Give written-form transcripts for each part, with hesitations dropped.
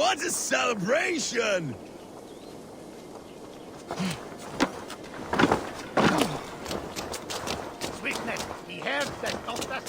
What a celebration! Sweetness, he heard that doctor.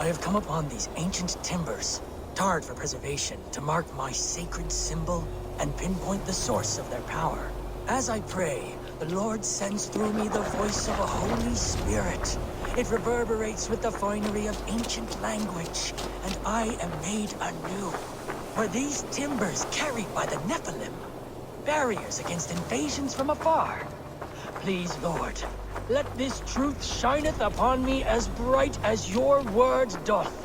I have come upon these ancient timbers, tarred for preservation, to mark my sacred symbol and pinpoint the source of their power. As I pray, the Lord sends through me the voice of a Holy Spirit. It reverberates with the finery of ancient language, and I am made anew. Were these timbers carried by the Nephilim? Barriers against invasions from afar? Please, Lord, let this truth shineth upon me as bright as your word doth.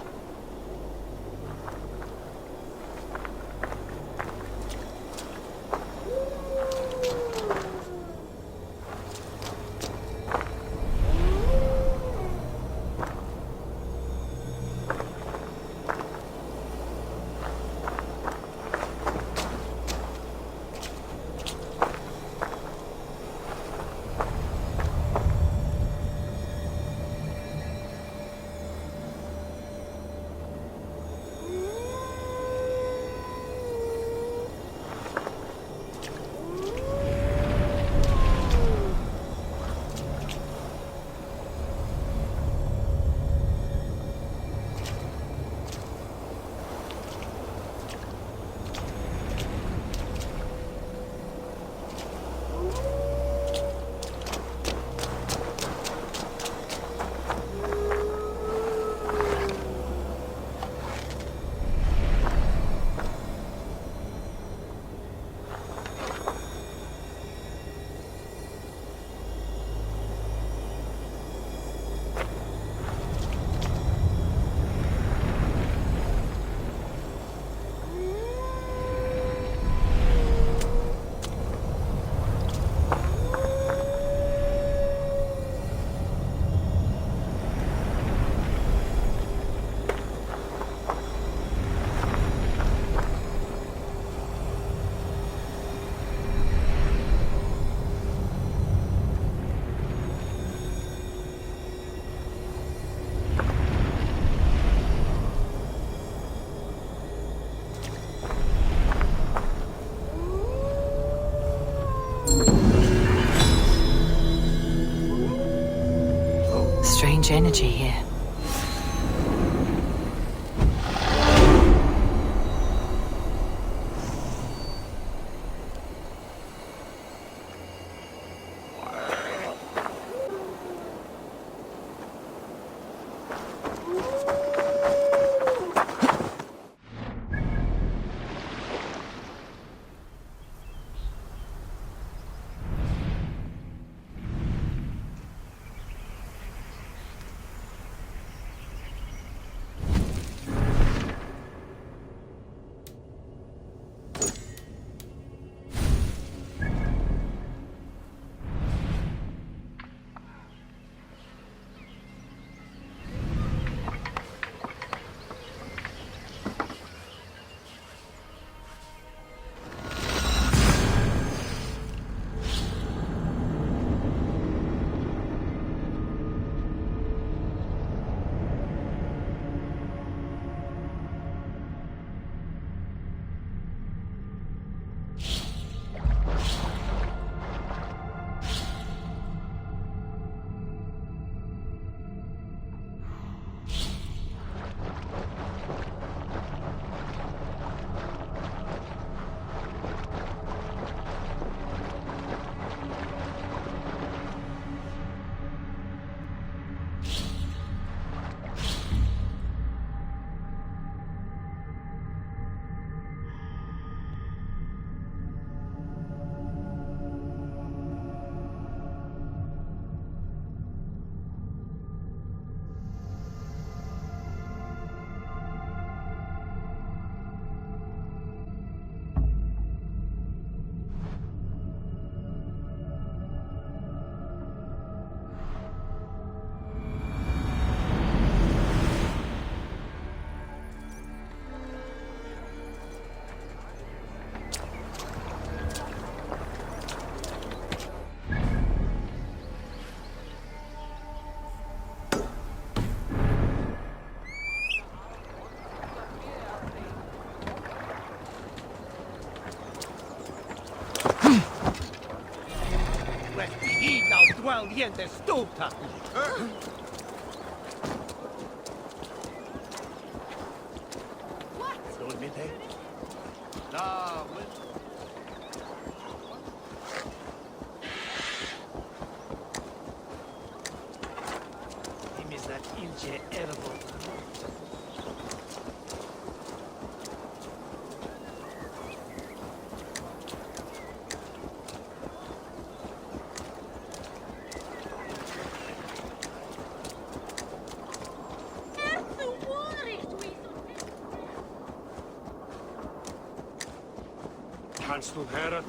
Strange energy here. Well, gente stulta. What? Dormite? No, him is that inche edible. Kannst du hören?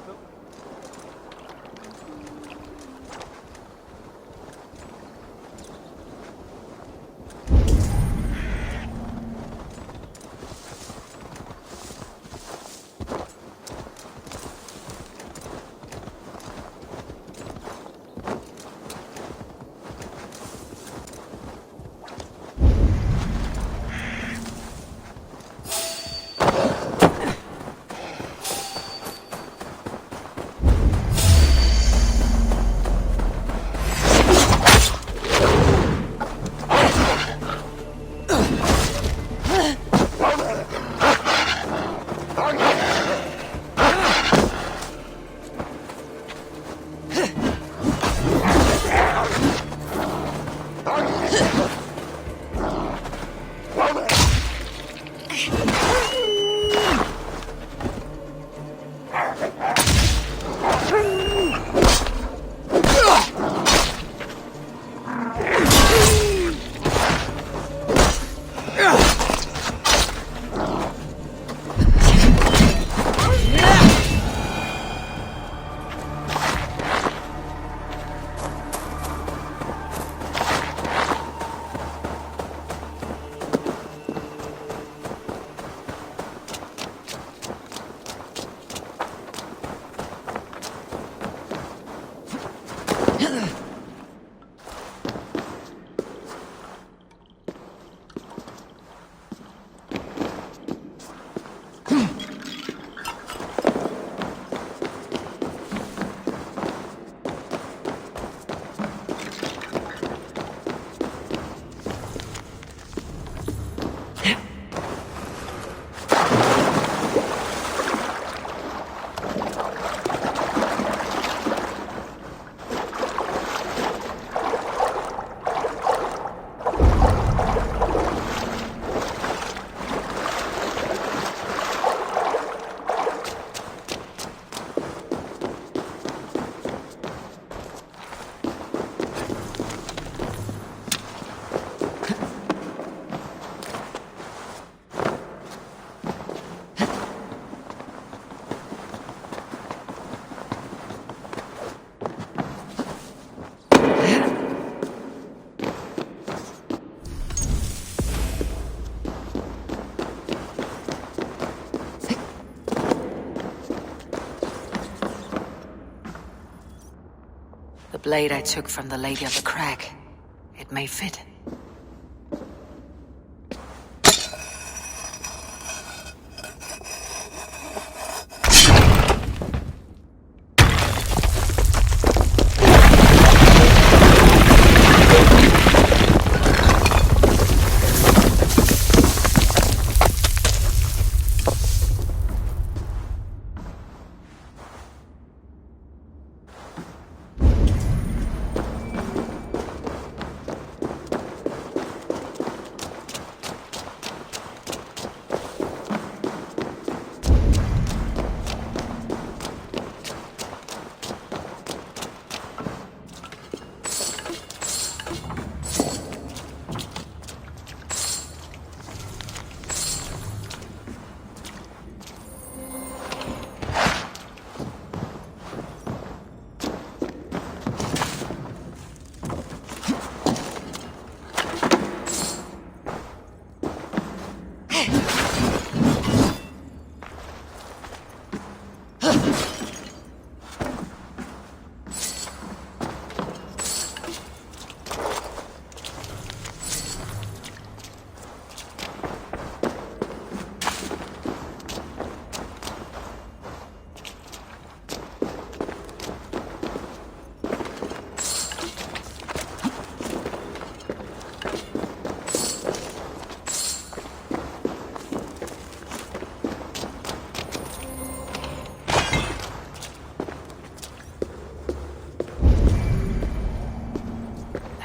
The blade I took from the Lady of the Crag. It may fit.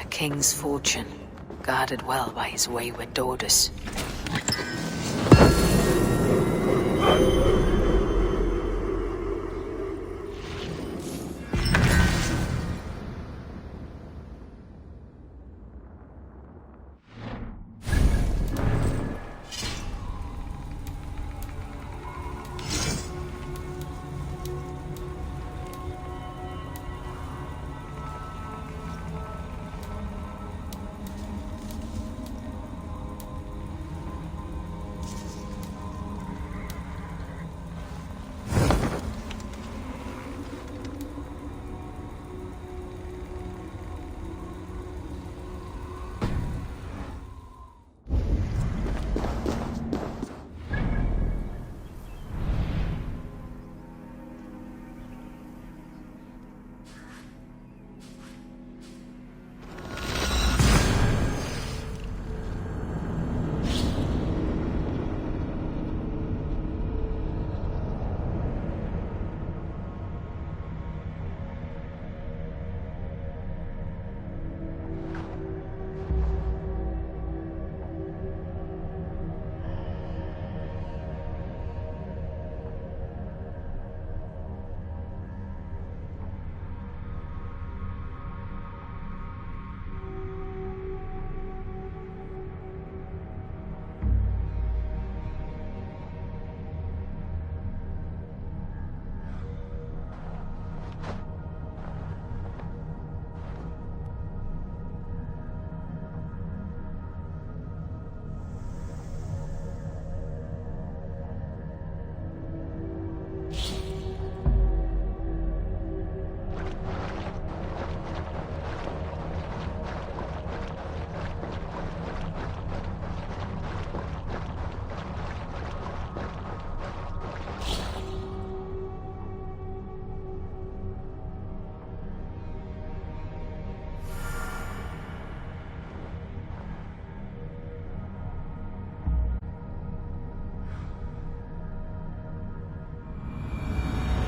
King's fortune, guarded well by his wayward daughters.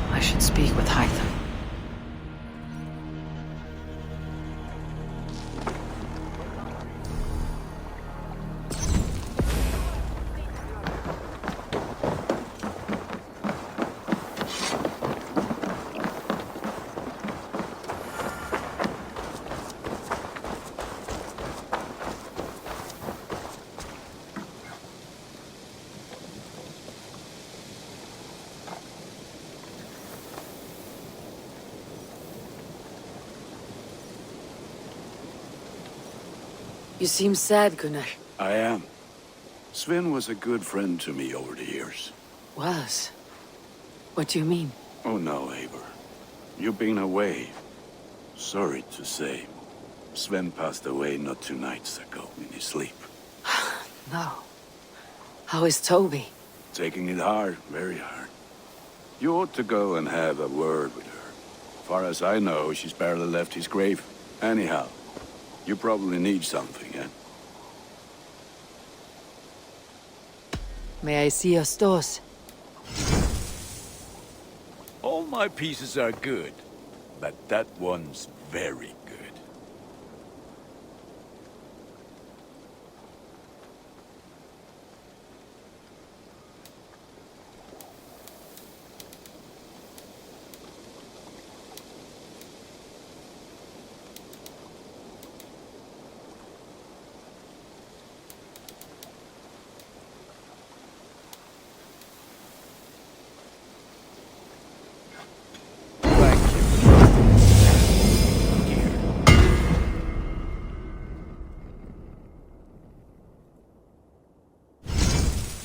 I should speak with Hytham. You seem sad, Gunnar. I am. Sven was a good friend to me over the years. Was? What do you mean? Oh no, Eivor. You've been away. Sorry to say, Sven passed away not 2 nights ago in his sleep. No. How is Toby? Taking it hard, very hard. You ought to go and have a word with her. Far as I know, she's barely left his grave. Anyhow, you probably need something, eh? May I see your stores? All my pieces are good, but that one's very good.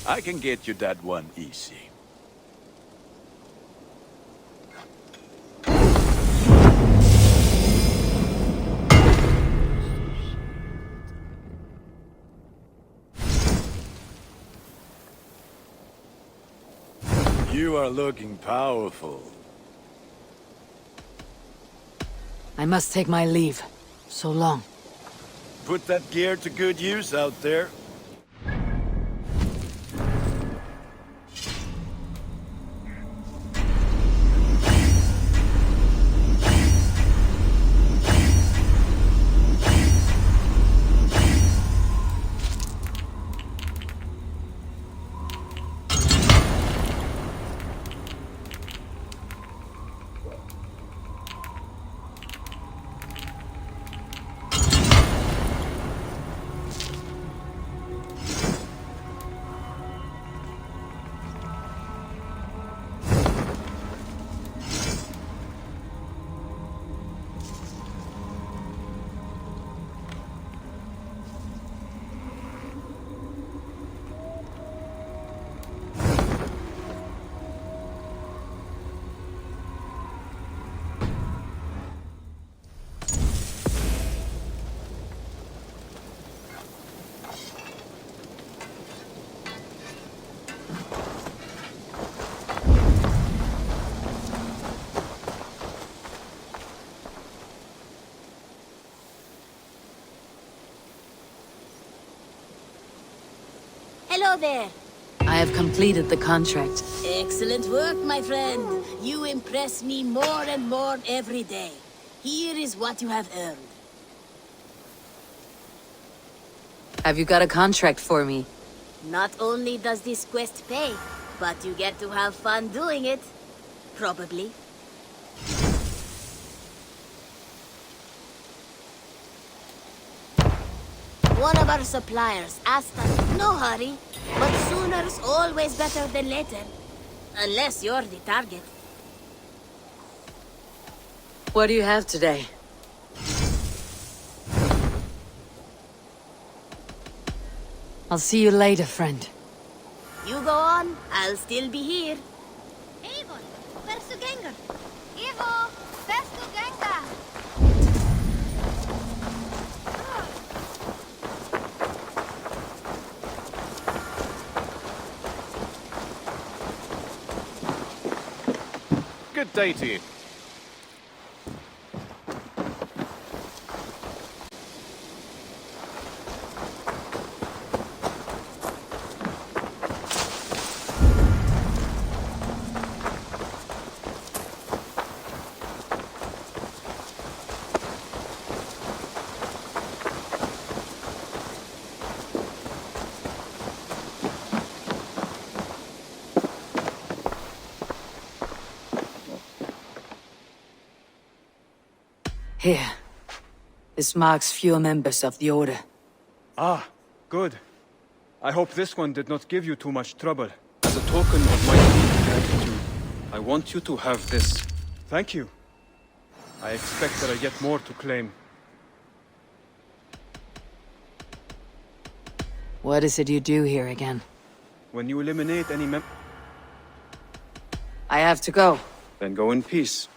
I can get you that one easy. You are looking powerful. I must take my leave. So long. Put that gear to good use out there. Hello there. I have completed the contract. Excellent work, my friend. You impress me more and more every day. Here is what you have earned. Have you got a contract for me? Not only does this quest pay, but you get to have fun doing it. Probably. One of our suppliers asked us, no hurry, but sooner's always better than later. Unless you're the target. What do you have today? I'll see you later, friend. You go on, I'll still be here. Eivor, where's the ganger? Eivor, where's the ganger? Good day to you. Here. This marks fewer members of the Order. Ah, good. I hope this one did not give you too much trouble. As a token of my deep gratitude, I want you to have this. Thank you. I expect that I get more to claim. What is it you do here again? When you eliminate any I have to go. then go in peace.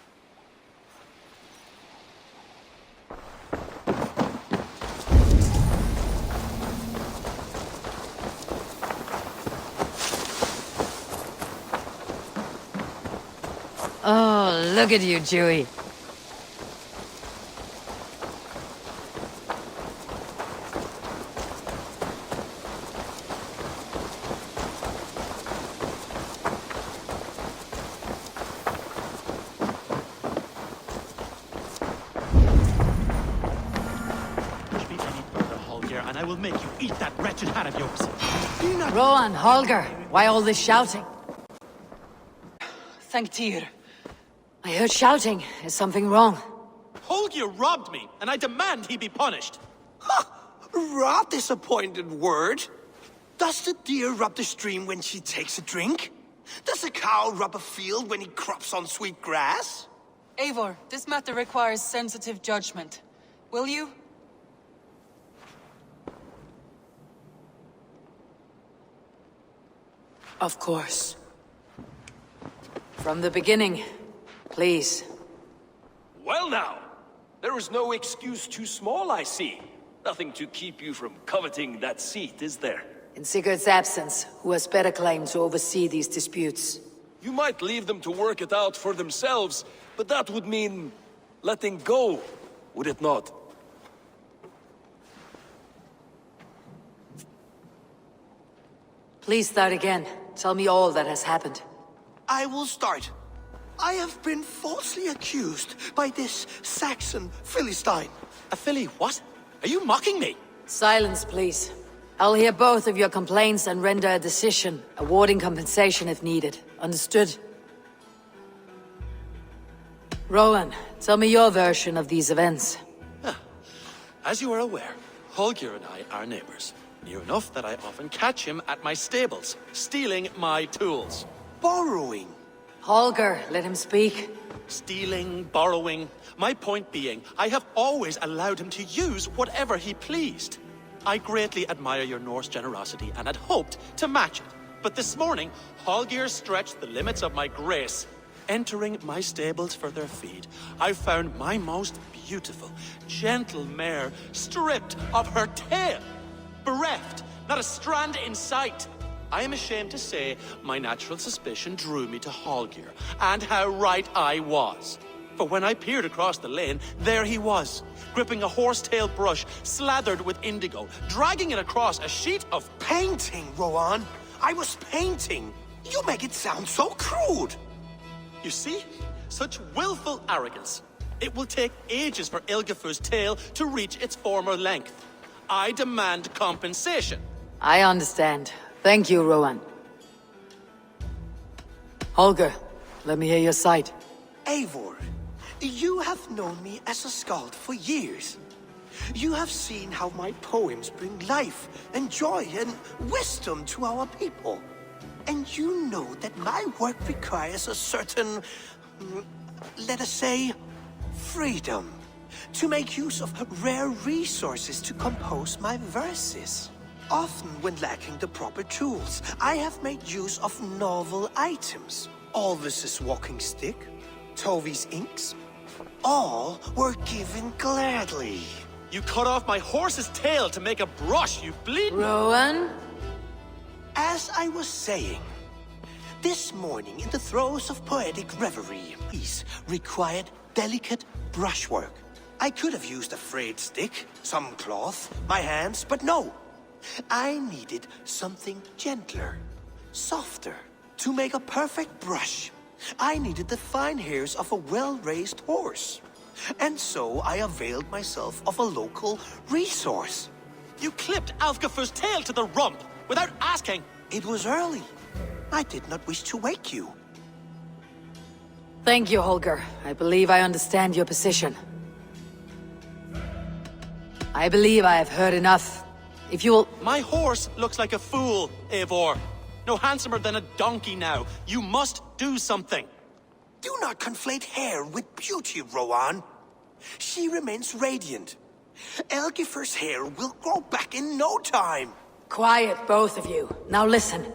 Look at you, Dewey. Push me any further, Holger, and I will make you eat that wretched hat of yours. Rowan, Holger, why all this shouting? Thank Tyr. I heard shouting. Is something wrong? Holger robbed me, and I demand he be punished. Rot disappointed word. Does the deer rub the stream when she takes a drink? Does a cow rub a field when he crops on sweet grass? Eivor, this matter requires sensitive judgment. Will you? Of course. From the beginning, please. Well now, there is no excuse too small, I see. Nothing to keep you from coveting that seat, is there? In Sigurd's absence, who has better claim to oversee these disputes? You might leave them to work it out for themselves, but that would mean letting go, would it not? Please start again. Tell me all that has happened. I will start. I have been falsely accused by this Saxon Philistine. A filly what? Are you mocking me? Silence, please. I'll hear both of your complaints and render a decision, awarding compensation if needed. Understood? Rowan, tell me your version of these events. As you are aware, Holger and I are neighbors. Near enough that I often catch him at my stables, stealing my tools. Borrowing. Holger, let him speak. Stealing, borrowing. My point being, I have always allowed him to use whatever he pleased. I greatly admire your Norse generosity and had hoped to match it. But this morning, Holger stretched the limits of my grace. Entering my stables for their feed, I found my most beautiful, gentle mare stripped of her tail. Bereft, not a strand in sight. I am ashamed to say my natural suspicion drew me to Holger, and how right I was. For when I peered across the lane, there he was, gripping a horsetail brush slathered with indigo, dragging it across a sheet of painting, Rowan. I was painting. You make it sound so crude. You see? Such willful arrogance. It will take ages for Ilgafur's tail to reach its former length. I demand compensation. I understand. Thank you, Rowan. Holger, let me hear your side. Eivor, you have known me as a skald for years. You have seen how my poems bring life and joy and wisdom to our people. And you know that my work requires a certain, let us say, freedom. To make use of rare resources to compose my verses. Often when lacking the proper tools, I have made use of novel items. Alvis's walking stick, Tovi's inks, all were given gladly. You cut off my horse's tail to make a brush, you bleed. Rowan? As I was saying, this morning in the throes of poetic reverie, these required delicate brushwork. I could have used a frayed stick, some cloth, my hands, but no. I needed something gentler, softer. To make a perfect brush, I needed the fine hairs of a well-raised horse. And so I availed myself of a local resource. You clipped Alfgafur's tail to the rump, without asking. It was early. I did not wish to wake you. Thank you, Holger. I believe I understand your position. I believe I have heard enough. If you will... My horse looks like a fool, Eivor. No handsomer than a donkey now. You must do something. Do not conflate hair with beauty, Rowan. She remains radiant. Elgifur's hair will grow back in no time. Quiet, both of you. Now listen.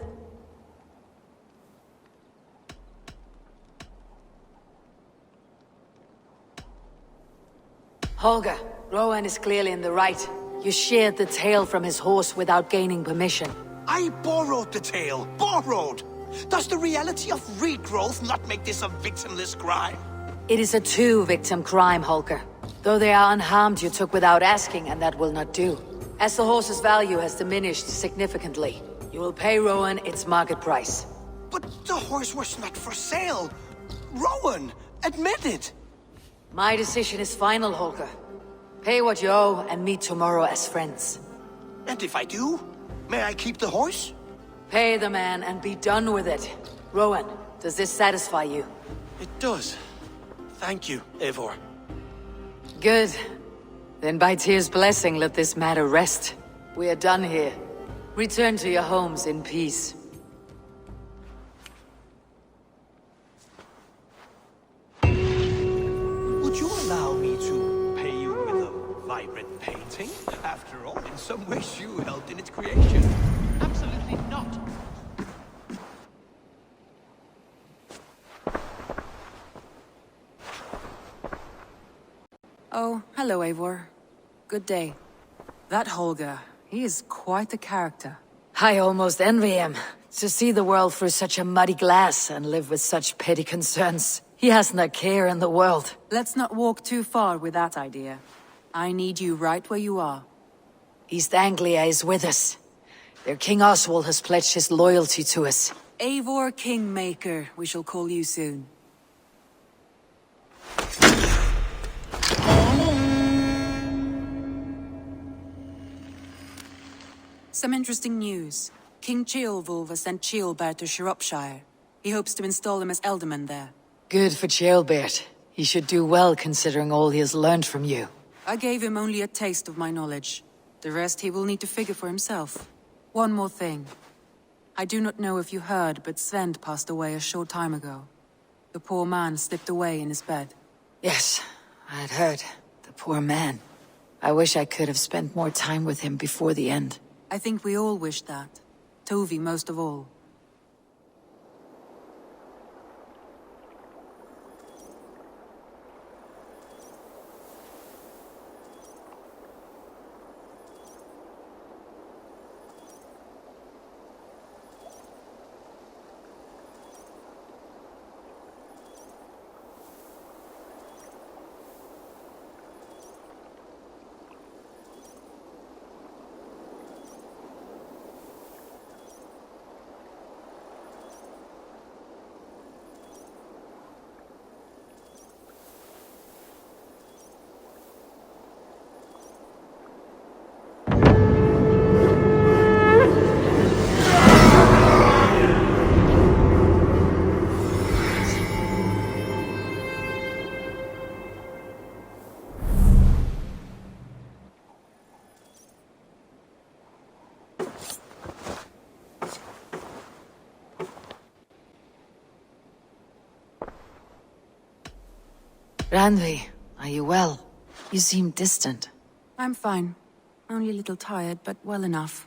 Holger, Rowan is clearly in the right. You sheared the tail from his horse without gaining permission. I borrowed the tail. Borrowed! Does the reality of regrowth not make this a victimless crime? It is a two-victim crime, Holger. Though they are unharmed, you took without asking, and that will not do. As the horse's value has diminished significantly, you will pay Rowan its market price. But the horse was not for sale. Rowan, admit it. My decision is final, Holger. Pay what you owe and meet tomorrow as friends. And if I do, may I keep the horse? Pay the man and be done with it. Rowan, does this satisfy you? It does. Thank you, Eivor. Good. Then by Tyr's blessing, let this matter rest. We are done here. Return to your homes in peace. Would you allow me to pay you with a vibrant painting? After all, in some ways you helped in its creation. Absolutely not. Oh, hello, Eivor. Good day. That Holger, he is quite a character. I almost envy him. To see the world through such a muddy glass and live with such petty concerns. He hasn't a care in the world. Let's not walk too far with that idea. I need you right where you are. East Anglia is with us. Their King Oswald has pledged his loyalty to us. Eivor Kingmaker, we shall call you soon. Some interesting news. King Ceolwulf has sent Ceolbert to Shropshire. He hopes to install him as Ealdorman there. Good for Ceolbert. He should do well considering all he has learned from you. I gave him only a taste of my knowledge. The rest he will need to figure for himself. One more thing. I do not know if you heard, but Sven passed away a short time ago. The poor man slipped away in his bed. Yes, I had heard. The poor man. I wish I could have spent more time with him before the end. I think we all wish that. Tovi most of all. Randvi, are you well? You seem distant. I'm fine. Only a little tired, but well enough.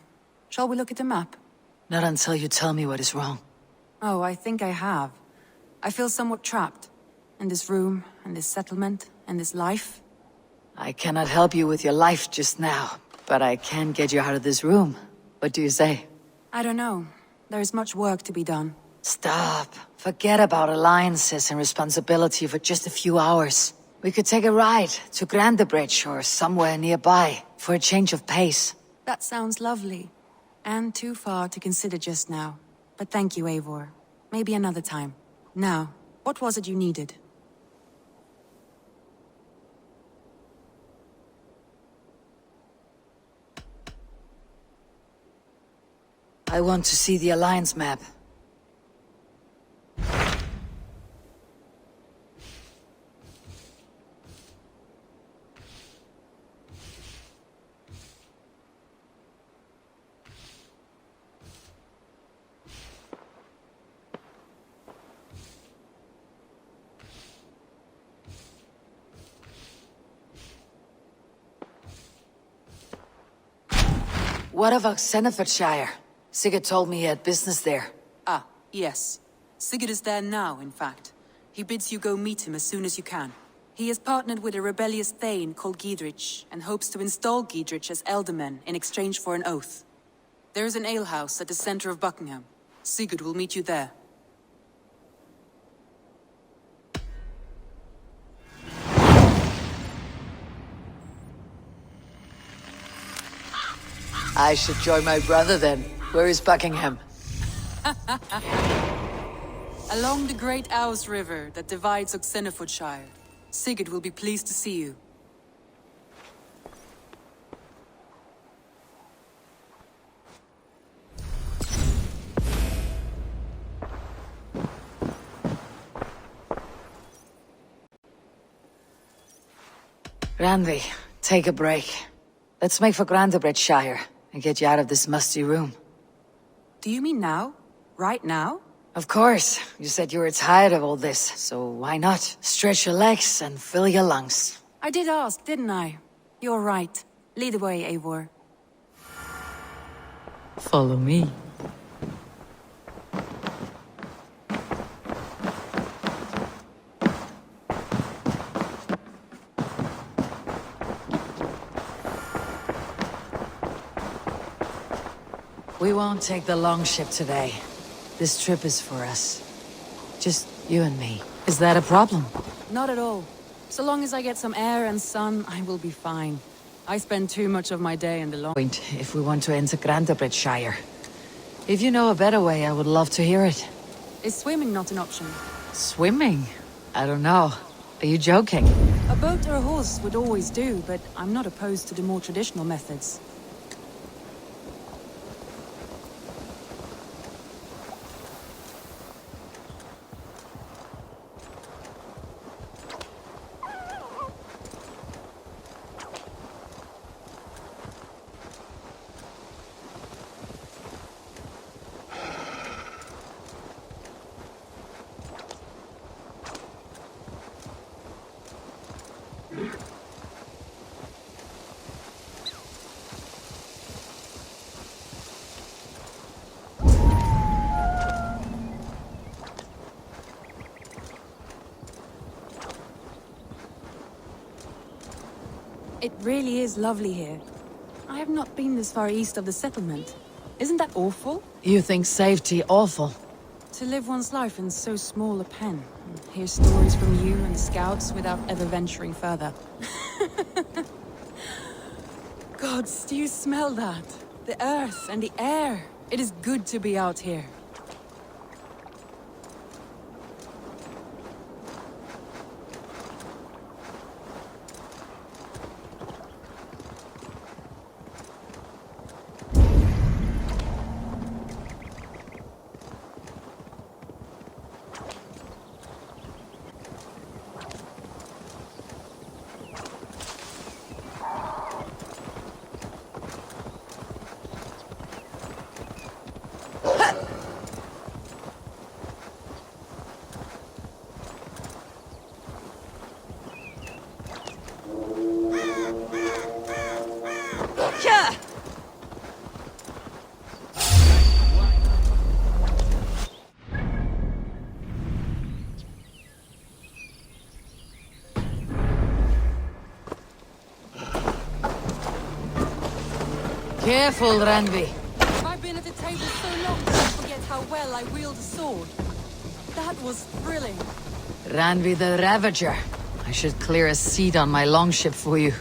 Shall we look at the map? Not until you tell me what is wrong. Oh, I think I have. I feel somewhat trapped. In this room, in this settlement, in this life. I cannot help you with your life just now, but I can get you out of this room. What do you say? I don't know. There is much work to be done. Stop. Forget about alliances and responsibility for just a few hours. We could take a ride to Grandebridge or somewhere nearby for a change of pace. That sounds lovely. And too far to consider just now. But thank you, Eivor. Maybe another time. Now, what was it you needed? I want to see the Alliance map. What of Oxenfordshire? Sigurd told me he had business there. Ah, yes. Sigurd is there now, in fact. He bids you go meet him as soon as you can. He has partnered with a rebellious Thane called Giedrich, and hopes to install Giedrich as Ealdorman in exchange for an oath. There is an alehouse at the center of Buckingham. Sigurd will meet you there. I should join my brother then. Where is Buckingham? Along the Great Ouse River that divides Oxenfordshire. Sigurd will be pleased to see you. Randvi, take a break. Let's make for Grantebridgeshire and get you out of this musty room. Do you mean now? Right now? Of course. You said you were tired of all this, so why not? Stretch your legs and fill your lungs. I did ask, didn't I? You're right. Lead the way, Eivor. Follow me. We won't take the longship today. This trip is for us. Just you and me. Is that a problem? Not at all. So long as I get some air and sun, I will be fine. I spend too much of my day in the long... Point if we want to enter Grantebridgeshire. If you know a better way, I would love to hear it. Is swimming not an option? Swimming? I don't know. Are you joking? A boat or a horse would always do, but I'm not opposed to the more traditional methods. It really is lovely here. I have not been this far east of the settlement. Isn't that awful? You think safety awful? To live one's life in so small a pen, and hear stories from you and scouts without ever venturing further. Gods, do you smell that? The earth and the air. It is good to be out here. Careful, Randvi. I've been at the table so long that I forget how well I wield a sword. That was thrilling. Randvi the Ravager. I should clear a seat on my longship for you.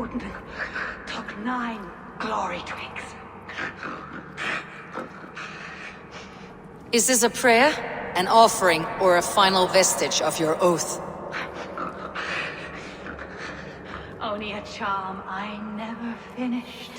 Odin took 9 glory twigs. Is this a prayer, an offering, or a final vestige of your oath? Only a charm I never finished.